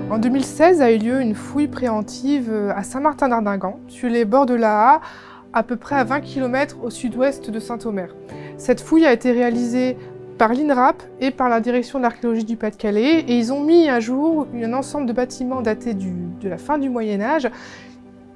En 2016 a eu lieu une fouille préventive à Saint-Martin-d'Ardingan, sur les bords de l'Aa, à peu près à 20 km au sud-ouest de Saint-Omer. Cette fouille a été réalisée par l'INRAP et par la direction de l'archéologie du Pas-de-Calais, et ils ont mis à jour un ensemble de bâtiments datés de la fin du Moyen-Âge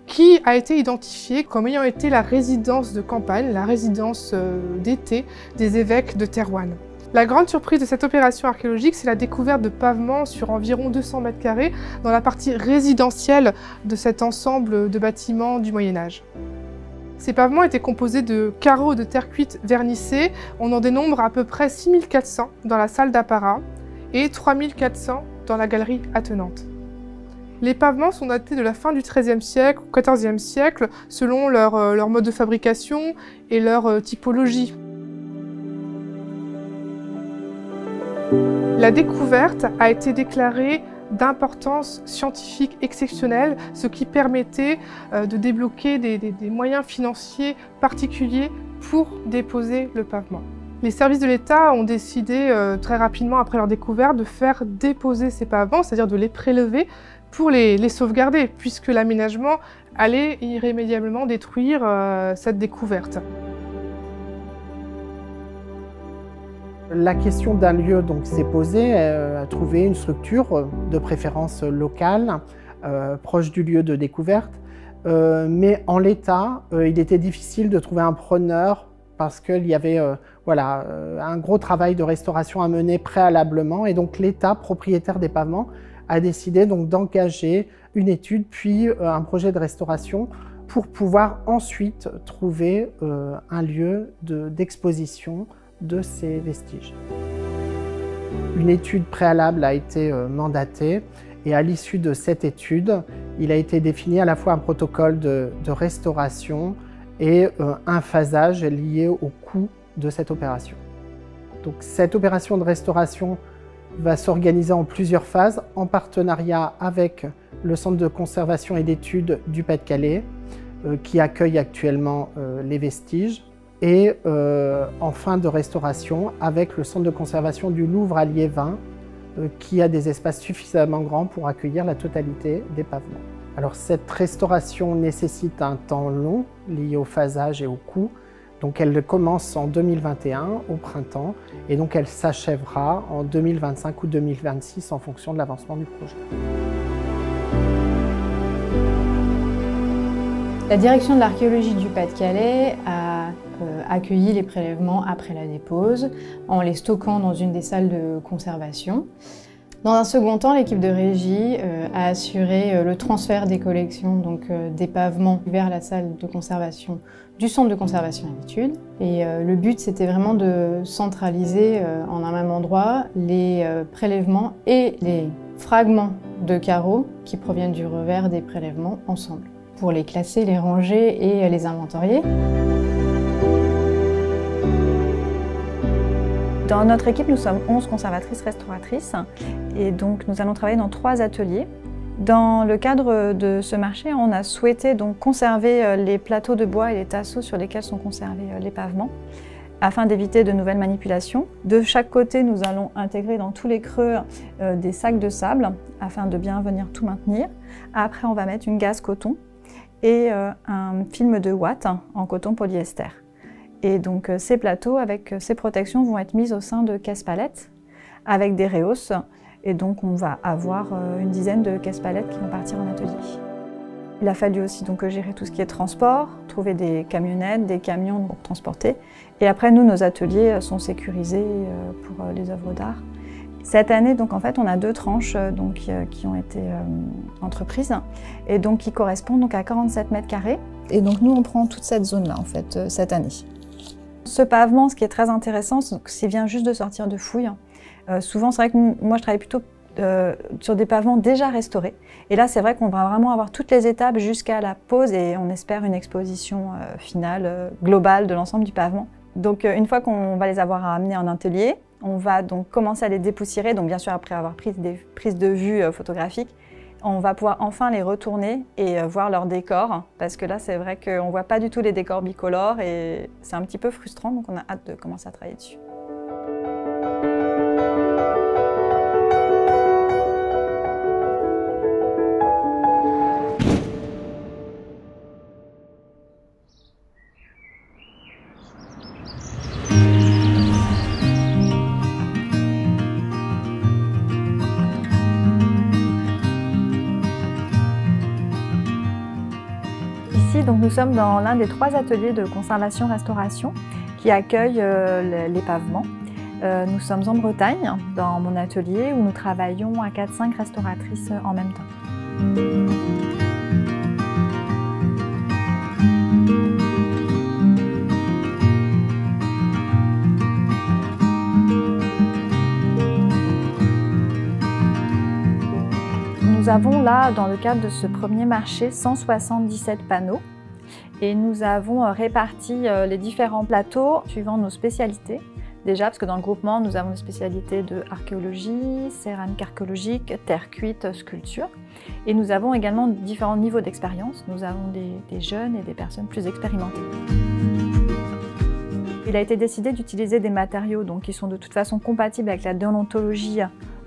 qui a été identifié comme ayant été la résidence de campagne, la résidence d'été des évêques de Thérouanne. La grande surprise de cette opération archéologique, c'est la découverte de pavements sur environ 200 m² dans la partie résidentielle de cet ensemble de bâtiments du Moyen-Âge. Ces pavements étaient composés de carreaux de terre cuite vernissés. On en dénombre à peu près 6400 dans la salle d'apparat et 3400 dans la galerie attenante. Les pavements sont datés de la fin du XIIIe siècle au XIVe siècle selon leur mode de fabrication et leur typologie. La découverte a été déclarée d'importance scientifique exceptionnelle, ce qui permettait de débloquer des moyens financiers particuliers pour déposer le pavement. Les services de l'État ont décidé très rapidement après leur découverte de faire déposer ces pavements, c'est-à-dire de les prélever pour les sauvegarder, puisque l'aménagement allait irrémédiablement détruire cette découverte. La question d'un lieu s'est posée, à trouver une structure de préférence locale, proche du lieu de découverte. Mais en l'état, il était difficile de trouver un preneur parce qu'il y avait un gros travail de restauration à mener préalablement. Et donc l'État, propriétaire des pavements, a décidé d'engager une étude puis un projet de restauration pour pouvoir ensuite trouver un lieu d'exposition de ces vestiges. Une étude préalable a été mandatée et à l'issue de cette étude, il a été défini à la fois un protocole de restauration et un phasage lié au coût de cette opération. Donc, cette opération de restauration va s'organiser en plusieurs phases en partenariat avec le Centre de conservation et d'études du Pas-de-Calais qui accueille actuellement les vestiges, et en fin de restauration avec le centre de conservation du Louvre à Liévin qui a des espaces suffisamment grands pour accueillir la totalité des pavements. Alors cette restauration nécessite un temps long lié au phasage et au coût. Donc elle commence en 2021 au printemps et donc elle s'achèvera en 2025 ou 2026 en fonction de l'avancement du projet. La direction de l'archéologie du Pas-de-Calais a accueilli les prélèvements après la dépose en les stockant dans une des salles de conservation. Dans un second temps, l'équipe de régie a assuré le transfert des collections, donc des pavements, vers la salle de conservation du Centre de conservation et d'études. Et le but, c'était vraiment de centraliser en un même endroit les prélèvements et les fragments de carreaux qui proviennent du revers des prélèvements ensemble, pour les classer, les ranger et les inventorier. Dans notre équipe, nous sommes 11 conservatrices restauratrices et donc nous allons travailler dans 3 ateliers. Dans le cadre de ce marché, on a souhaité donc conserver les plateaux de bois et les tasseaux sur lesquels sont conservés les pavements afin d'éviter de nouvelles manipulations. De chaque côté, nous allons intégrer dans tous les creux des sacs de sable afin de bien venir tout maintenir. Après, on va mettre une gaze coton et un film de ouate en coton polyester. Et donc ces plateaux avec ces protections vont être mis au sein de caisses-palettes avec des rehausses. Et donc on va avoir une dizaine de caisses-palettes qui vont partir en atelier. Il a fallu aussi donc gérer tout ce qui est transport, trouver des camionnettes, des camions pour transporter. Et après nous, nos ateliers sont sécurisés pour les œuvres d'art. Cette année, donc, en fait, on a 2 tranches qui ont été entreprises et donc, qui correspondent donc, à 47 mètres carrés. Et donc nous, on prend toute cette zone-là, en fait, cette année. Ce pavement, ce qui est très intéressant, c'est qu'il vient juste de sortir de fouilles. Souvent, c'est vrai que moi, je travaille plutôt sur des pavements déjà restaurés. Et là, c'est vrai qu'on va vraiment avoir toutes les étapes jusqu'à la pose et on espère une exposition finale, globale de l'ensemble du pavement. Donc, une fois qu'on va les avoir amenés en atelier, on va donc commencer à les dépoussiérer. Donc, bien sûr, après avoir pris des prises de vue photographiques, on va pouvoir enfin les retourner et voir leur décor. Parce que là, c'est vrai qu'on ne voit pas du tout les décors bicolores et c'est un petit peu frustrant. Donc, on a hâte de commencer à travailler dessus. Donc, nous sommes dans l'un des 3 ateliers de conservation-restauration qui accueillent les pavements. Nous sommes en Bretagne, dans mon atelier, où nous travaillons à 4-5 restauratrices en même temps. Nous avons là, dans le cadre de ce premier marché, 177 panneaux et nous avons réparti les différents plateaux suivant nos spécialités. Déjà, parce que dans le groupement, nous avons des spécialités de archéologie, céramique archéologique, terre cuite, sculpture. Et nous avons également différents niveaux d'expérience. Nous avons des jeunes et des personnes plus expérimentées. Il a été décidé d'utiliser des matériaux qui sont de toute façon compatibles avec la déontologie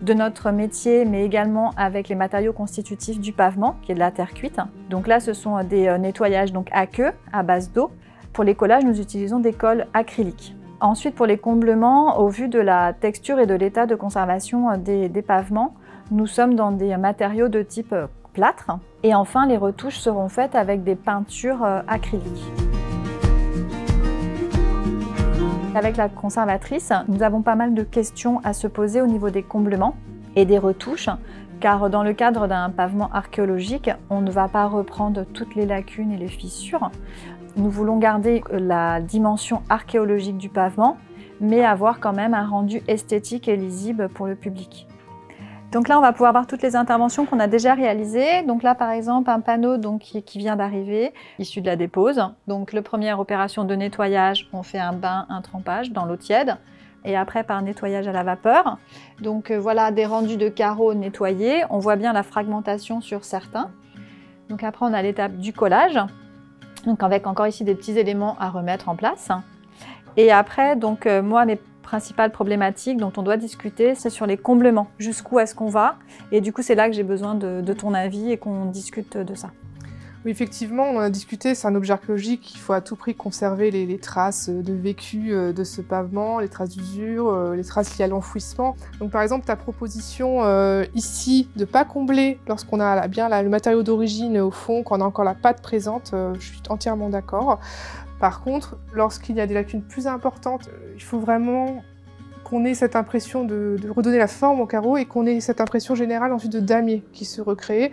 de notre métier, mais également avec les matériaux constitutifs du pavement, qui est de la terre cuite. Donc là, ce sont des nettoyages à queue, à base d'eau. Pour les collages, nous utilisons des colles acryliques. Ensuite, pour les comblements, au vu de la texture et de l'état de conservation des pavements, nous sommes dans des matériaux de type plâtre. Et enfin, les retouches seront faites avec des peintures acryliques. Avec la conservatrice, nous avons pas mal de questions à se poser au niveau des comblements et des retouches, car dans le cadre d'un pavement archéologique, on ne va pas reprendre toutes les lacunes et les fissures. Nous voulons garder la dimension archéologique du pavement, mais avoir quand même un rendu esthétique et lisible pour le public. Donc là, on va pouvoir voir toutes les interventions qu'on a déjà réalisées. Donc là, par exemple, un panneau qui vient d'arriver, issu de la dépose. Donc, la première opération de nettoyage, on fait un bain, un trempage dans l'eau tiède. Et après, par nettoyage à la vapeur. Donc voilà des rendus de carreaux nettoyés. On voit bien la fragmentation sur certains. Donc après, on a l'étape du collage. Donc avec encore ici des petits éléments à remettre en place. Et après, moi, mes principales problématiques dont on doit discuter, c'est sur les comblements. Jusqu'où est-ce qu'on va? Et du coup, c'est là que j'ai besoin de ton avis et qu'on discute de ça. Oui, effectivement, on en a discuté, c'est un objet archéologique, il faut à tout prix conserver les traces de vécu de ce pavement, les traces d'usure, les traces liées à l'enfouissement. Donc par exemple, ta proposition ici de ne pas combler lorsqu'on a bien le matériau d'origine au fond, quand on a encore la pâte présente, je suis entièrement d'accord. Par contre, lorsqu'il y a des lacunes plus importantes, il faut vraiment qu'on ait cette impression de redonner la forme au carreau et qu'on ait cette impression générale ensuite de damier qui se recrée.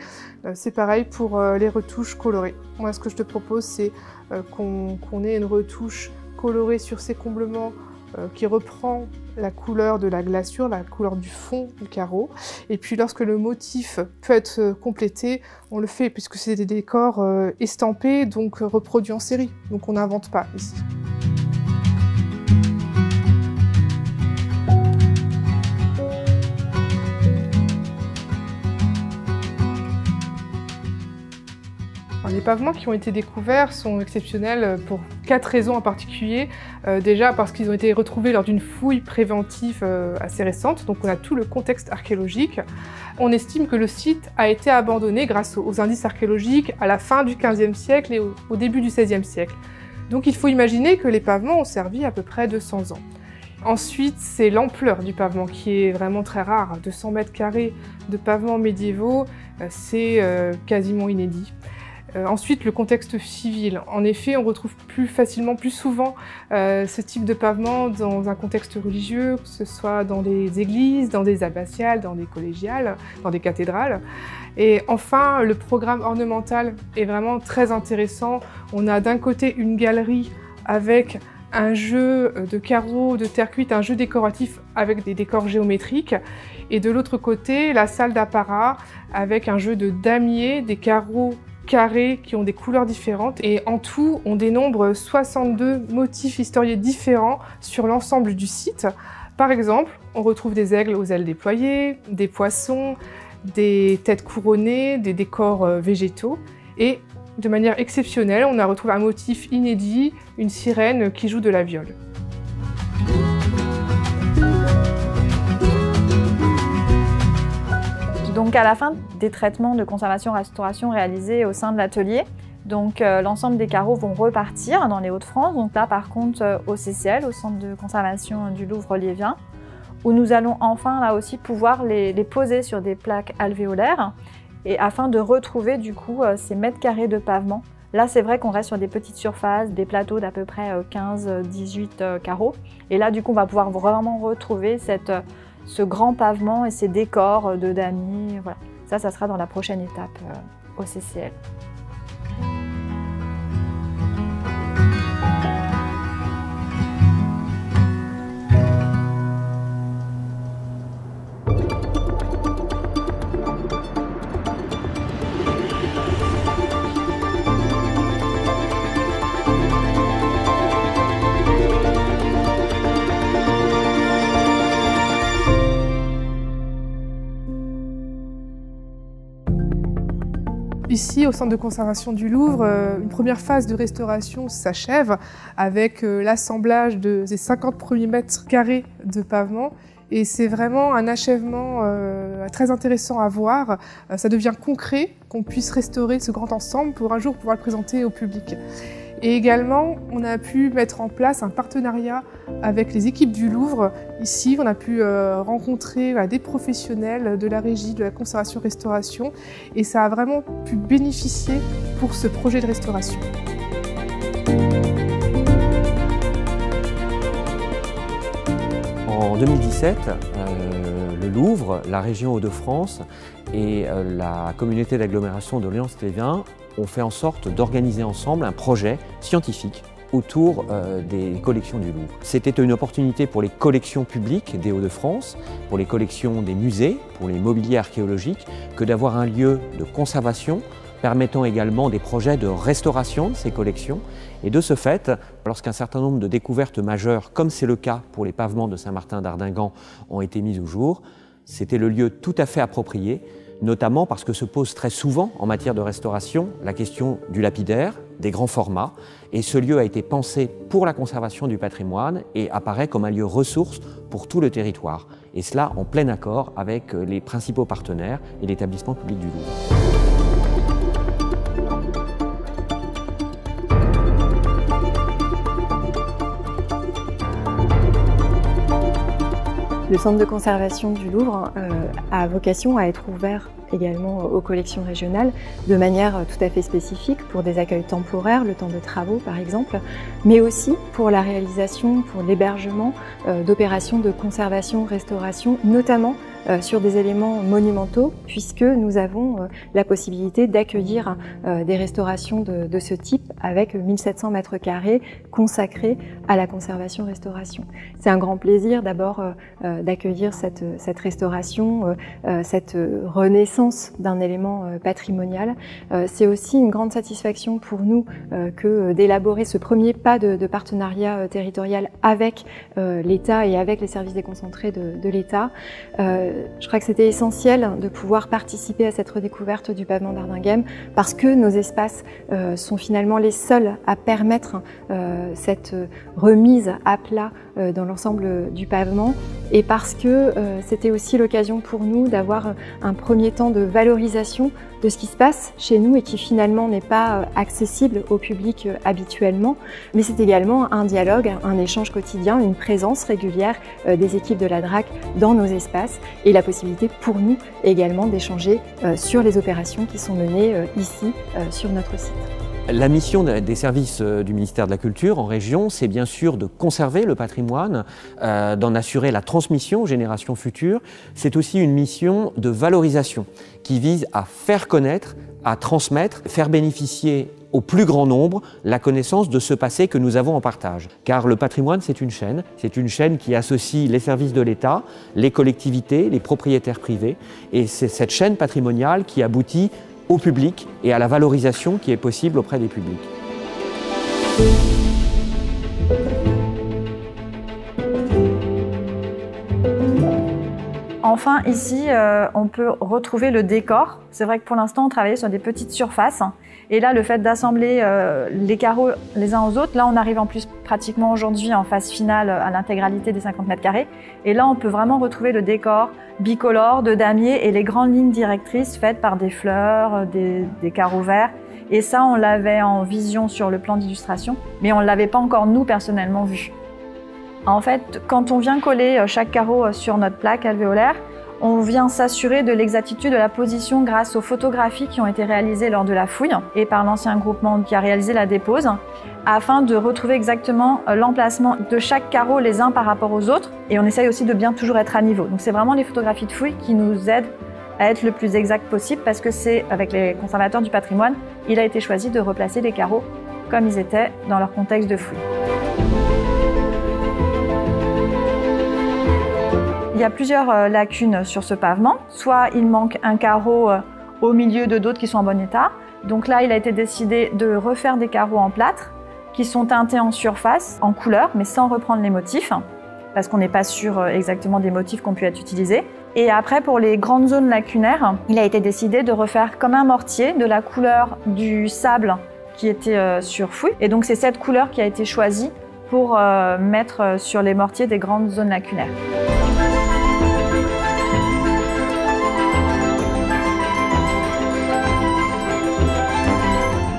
C'est pareil pour les retouches colorées. Moi, ce que je te propose, c'est qu'on ait une retouche colorée sur ces comblements qui reprend la couleur de la glaçure, la couleur du fond du carreau. Et puis lorsque le motif peut être complété, on le fait puisque c'est des décors estampés, donc reproduits en série. Donc on n'invente pas ici. Les pavements qui ont été découverts sont exceptionnels pour 4 raisons en particulier. Déjà parce qu'ils ont été retrouvés lors d'une fouille préventive assez récente, donc on a tout le contexte archéologique. On estime que le site a été abandonné grâce aux indices archéologiques à la fin du XVe siècle et au début du XVIe siècle. Donc il faut imaginer que les pavements ont servi à peu près 200 ans. Ensuite, c'est l'ampleur du pavement qui est vraiment très rare. 200 mètres carrés de pavements médiévaux, c'est quasiment inédit. Ensuite, le contexte civil. En effet, on retrouve plus facilement, plus souvent ce type de pavement dans un contexte religieux, que ce soit dans des églises, dans des abbatiales, dans des collégiales, dans des cathédrales. Et enfin, le programme ornemental est vraiment très intéressant. On a d'un côté une galerie avec un jeu de carreaux, de terre cuite, un jeu décoratif avec des décors géométriques. Et de l'autre côté, la salle d'apparat avec un jeu de damier, des carreaux carrés qui ont des couleurs différentes. Et en tout, on dénombre 62 motifs historiés différents sur l'ensemble du site. Par exemple, on retrouve des aigles aux ailes déployées, des poissons, des têtes couronnées, des décors végétaux. Et de manière exceptionnelle, on a retrouvé un motif inédit, une sirène qui joue de la viole. Donc à la fin des traitements de conservation-restauration réalisés au sein de l'atelier, l'ensemble des carreaux vont repartir dans les Hauts-de-France. Donc là par contre au CCL, au Centre de conservation du Louvre Liévien, où nous allons enfin là aussi pouvoir les poser sur des plaques alvéolaires et afin de retrouver du coup ces mètres carrés de pavement. Là c'est vrai qu'on reste sur des petites surfaces, des plateaux d'à peu près 15-18 carreaux. Et là du coup on va pouvoir vraiment retrouver ce grand pavement et ces décors de damier. Voilà. Ça sera dans la prochaine étape au CCL. Ici, au Centre de conservation du Louvre, une première phase de restauration s'achève avec l'assemblage des 50 premiers mètres carrés de pavement. Et c'est vraiment un achèvement très intéressant à voir. Ça devient concret qu'on puisse restaurer ce grand ensemble pour un jour pouvoir le présenter au public. Et également, on a pu mettre en place un partenariat avec les équipes du Louvre. Ici, on a pu rencontrer des professionnels de la régie, de la conservation-restauration, et ça a vraiment pu bénéficier pour ce projet de restauration. En 2017, le Louvre, la région Hauts-de-France et la communauté d'agglomération de Léonce-Lévin ont fait en sorte d'organiser ensemble un projet scientifique autour des collections du Louvre. C'était une opportunité pour les collections publiques des Hauts-de-France, pour les collections des musées, pour les mobiliers archéologiques, que d'avoir un lieu de conservation permettant également des projets de restauration de ces collections. Et de ce fait, lorsqu'un certain nombre de découvertes majeures, comme c'est le cas pour les pavements de Saint-Martin d'Ardingan, ont été mises au jour, c'était le lieu tout à fait approprié, notamment parce que se pose très souvent en matière de restauration la question du lapidaire, des grands formats, et ce lieu a été pensé pour la conservation du patrimoine et apparaît comme un lieu ressource pour tout le territoire, et cela en plein accord avec les principaux partenaires et l'établissement public du Louvre. Le centre de conservation du Louvre a vocation à être ouvert également aux collections régionales de manière tout à fait spécifique pour des accueils temporaires, le temps de travaux par exemple, mais aussi pour la réalisation, pour l'hébergement d'opérations de conservation, restauration, notamment sur des éléments monumentaux, puisque nous avons la possibilité d'accueillir des restaurations de ce type avec 1700 mètres carrés consacrés à la conservation-restauration. C'est un grand plaisir d'abord d'accueillir cette restauration, cette renaissance d'un élément patrimonial. C'est aussi une grande satisfaction pour nous que d'élaborer ce premier pas de partenariat territorial avec l'État et avec les services déconcentrés de l'État. Je crois que c'était essentiel de pouvoir participer à cette redécouverte du pavement d'Ardinghem parce que nos espaces sont finalement les seuls à permettre cette remise à plat dans l'ensemble du pavement et parce que c'était aussi l'occasion pour nous d'avoir un premier temps de valorisation de ce qui se passe chez nous et qui finalement n'est pas accessible au public habituellement. Mais c'est également un dialogue, un échange quotidien, une présence régulière des équipes de la DRAC dans nos espaces et la possibilité pour nous également d'échanger sur les opérations qui sont menées ici sur notre site. La mission des services du ministère de la Culture en région, c'est bien sûr de conserver le patrimoine, d'en assurer la transmission aux générations futures. C'est aussi une mission de valorisation qui vise à faire connaître, à transmettre, faire bénéficier au plus grand nombre la connaissance de ce passé que nous avons en partage. Car le patrimoine, c'est une chaîne qui associe les services de l'État, les collectivités, les propriétaires privés, et c'est cette chaîne patrimoniale qui aboutit au public et à la valorisation qui est possible auprès des publics. Enfin, ici, on peut retrouver le décor. C'est vrai que pour l'instant, on travaillait sur des petites surfaces. Et là, le fait d'assembler les carreaux les uns aux autres, là, on arrive en plus pratiquement aujourd'hui en phase finale à l'intégralité des 50 mètres carrés. Et là, on peut vraiment retrouver le décor bicolore de damier et les grandes lignes directrices faites par des fleurs, des carreaux verts. Et ça, on l'avait en vision sur le plan d'illustration, mais on ne l'avait pas encore, nous, personnellement, vu. En fait, quand on vient coller chaque carreau sur notre plaque alvéolaire, on vient s'assurer de l'exactitude de la position grâce aux photographies qui ont été réalisées lors de la fouille et par l'ancien groupement qui a réalisé la dépose, afin de retrouver exactement l'emplacement de chaque carreau les uns par rapport aux autres. Et on essaye aussi de bien toujours être à niveau. Donc c'est vraiment les photographies de fouille qui nous aident à être le plus exact possible parce que c'est, avec les conservateurs du patrimoine, il a été choisi de replacer les carreaux comme ils étaient dans leur contexte de fouille. Il y a plusieurs lacunes sur ce pavement. Soit il manque un carreau au milieu de d'autres qui sont en bon état. Donc là, il a été décidé de refaire des carreaux en plâtre qui sont teintés en surface, en couleur, mais sans reprendre les motifs, parce qu'on n'est pas sûr exactement des motifs qui ont pu être utilisés. Et après, pour les grandes zones lacunaires, il a été décidé de refaire comme un mortier de la couleur du sable qui était sur fouille. Et donc c'est cette couleur qui a été choisie pour mettre sur les mortiers des grandes zones lacunaires.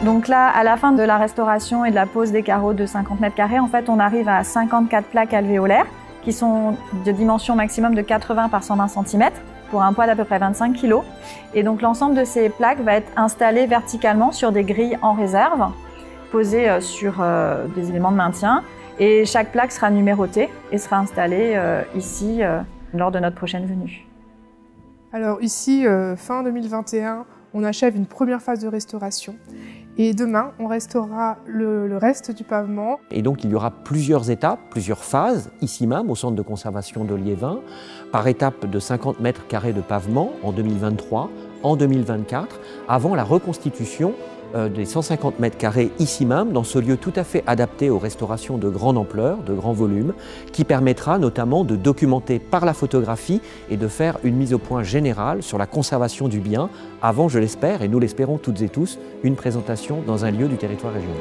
Donc là, à la fin de la restauration et de la pose des carreaux de 50 mètres carrés, en fait, on arrive à 54 plaques alvéolaires qui sont de dimension maximum de 80 par 120 cm pour un poids d'à peu près 25 kg. Et donc l'ensemble de ces plaques va être installé verticalement sur des grilles en réserve, posées sur des éléments de maintien. Et chaque plaque sera numérotée et sera installée ici lors de notre prochaine venue. Alors ici, fin 2021, on achève une première phase de restauration. Et demain, on restaurera le reste du pavement. Et donc, il y aura plusieurs étapes, plusieurs phases, ici même, au centre de conservation de Liévin, par étape de 50 mètres carrés de pavement en 2023, en 2024, avant la reconstitution des 150 mètres carrés ici même, dans ce lieu tout à fait adapté aux restaurations de grande ampleur, de grand volume, qui permettra notamment de documenter par la photographie et de faire une mise au point générale sur la conservation du bien, avant, je l'espère, et nous l'espérons toutes et tous, une présentation dans un lieu du territoire régional.